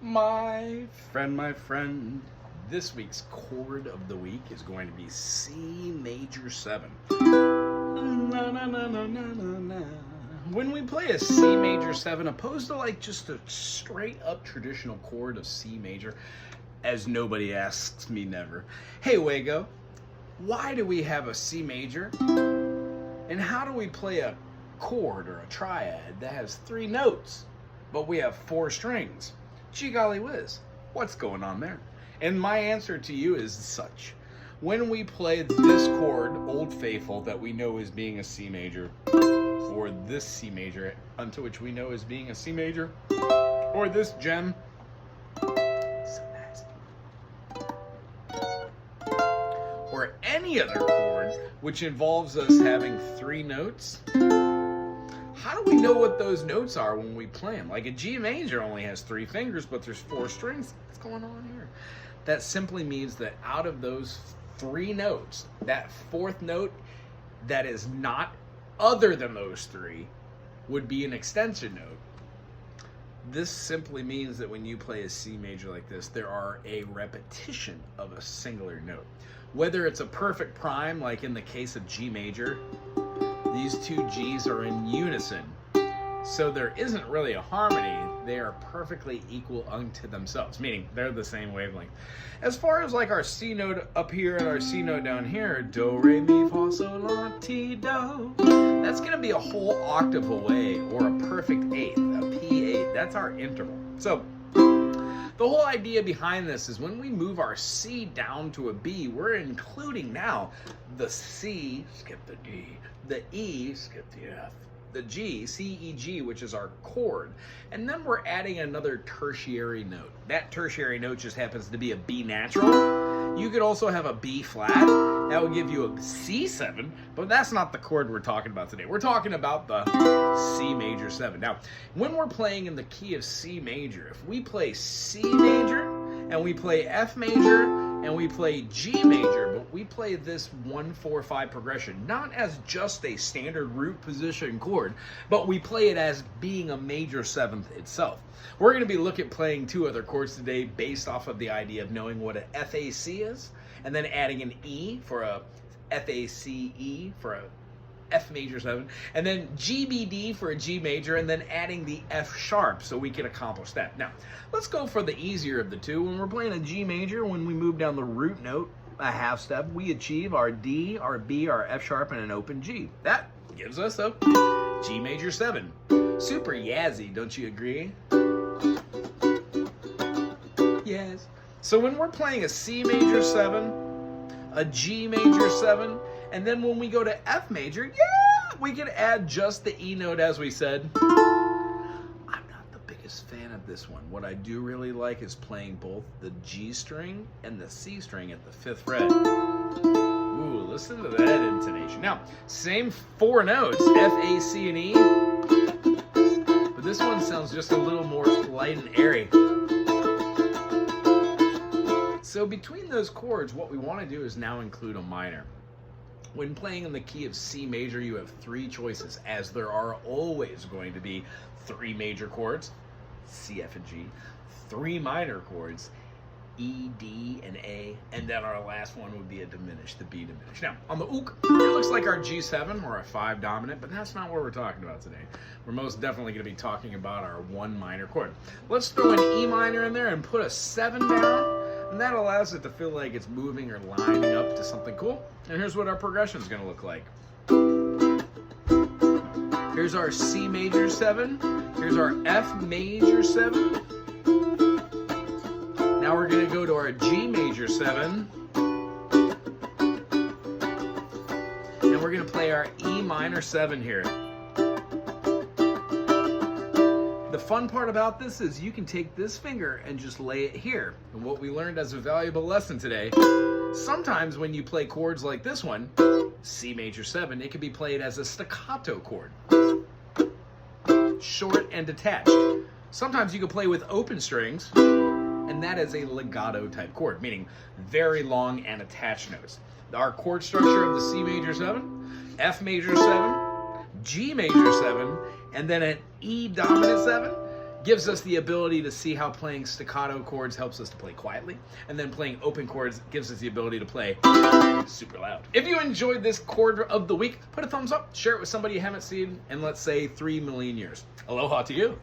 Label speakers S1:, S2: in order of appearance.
S1: My friend, this week's chord of the week is going to be C major 7. Na, na, na, na, na, na, na. When we play a C major 7, opposed to like just a straight up traditional chord of C major, as nobody asks me never, hey Wago, why do we have a C major? And how do we play a chord or a triad that has 3 notes, but we have 4 strings? Gee golly whiz, what's going on there? And my answer to you is such. When we play this chord, Old Faithful, that we know as being a C major, or this C major, unto which we know as being a C major, or this gem, so nasty, or any other chord which involves us having 3 notes, how do we know what those notes are when we play them? Like a G major only has 3 fingers, but there's 4 strings. What's going on here? That simply means that out of those 3 notes, that 4th note that is not other than those 3 would be an extension note. This simply means that when you play a C major like this, there are a repetition of a singular note. Whether it's a perfect prime, like in the case of G major, these 2 G's are in unison. So there isn't really a harmony. They are perfectly equal unto themselves, meaning they're the same wavelength. As far as like our C note up here and our C note down here, do, re, mi, fa, sol, la, ti, do, that's gonna be a whole octave away, or a perfect eighth, a P8. That's our interval. So the whole idea behind this is when we move our C down to a B, we're including now the C, skip the D, the E, skip the F, the G, C, E, G, which is our chord. And then we're adding another tertiary note. That tertiary note just happens to be a B natural. You could also have a B flat. That would give you a C7, but that's not the chord we're talking about today. We're talking about the C major 7. Now, when we're playing in the key of C major, if we play C major, and we play F major, and we play G major, but we play this 1-4-5 progression, not as just a standard root position chord, but we play it as being a major 7th itself. We're going to be looking at playing 2 other chords today based off of the idea of knowing what an FAC is, and then adding an E for a FACE for a F major 7, and then GBD for a G major, and then adding the F sharp so we can accomplish that. Now, let's go for the easier of the 2. When we're playing a G major, when we move down the root note a half step, we achieve our D, our B, our F sharp, and an open G. That gives us a G major 7. Super yazzy, don't you agree? Yes. So when we're playing a C major 7, a G major 7, and then when we go to F major, yeah, we can add just the E note as we said. I'm not the biggest fan of this one. What I do really like is playing both the G string and the C string at the 5th fret. Ooh, listen to that intonation. Now, same 4 notes, F, A, C, and E, but this one sounds just a little more light and airy. So between those chords, what we want to do is now include a minor. When playing in the key of C major, you have 3 choices, as there are always going to be 3 major chords, C, F, and G, 3 minor chords, E, D, and A, and then our last one would be a diminished, the B diminished. Now, on the uk, it looks like our G7 or a 5 dominant, but that's not what we're talking about today. We're most definitely going to be talking about our 1 minor chord. Let's throw an E minor in there and put a 7 down. And that allows it to feel like it's moving or lining up to something cool. And here's what our progression is going to look like. Here's our C major 7. Here's our F major 7. Now we're going to go to our G major 7. And we're going to play our E minor 7 here. The fun part about this is you can take this finger and just lay it here. And what we learned as a valuable lesson today, sometimes when you play chords like this one, C major 7, it can be played as a staccato chord. Short and detached. Sometimes you can play with open strings, and that is a legato type chord, meaning very long and attached notes. Our chord structure of the C major 7, F major 7, G major 7, and then an E dominant 7 gives us the ability to see how playing staccato chords helps us to play quietly, and then playing open chords gives us the ability to play super loud. If you enjoyed this chord of the week, put a thumbs up, share it with somebody you haven't seen in, let's say, 3 million years. Aloha to you.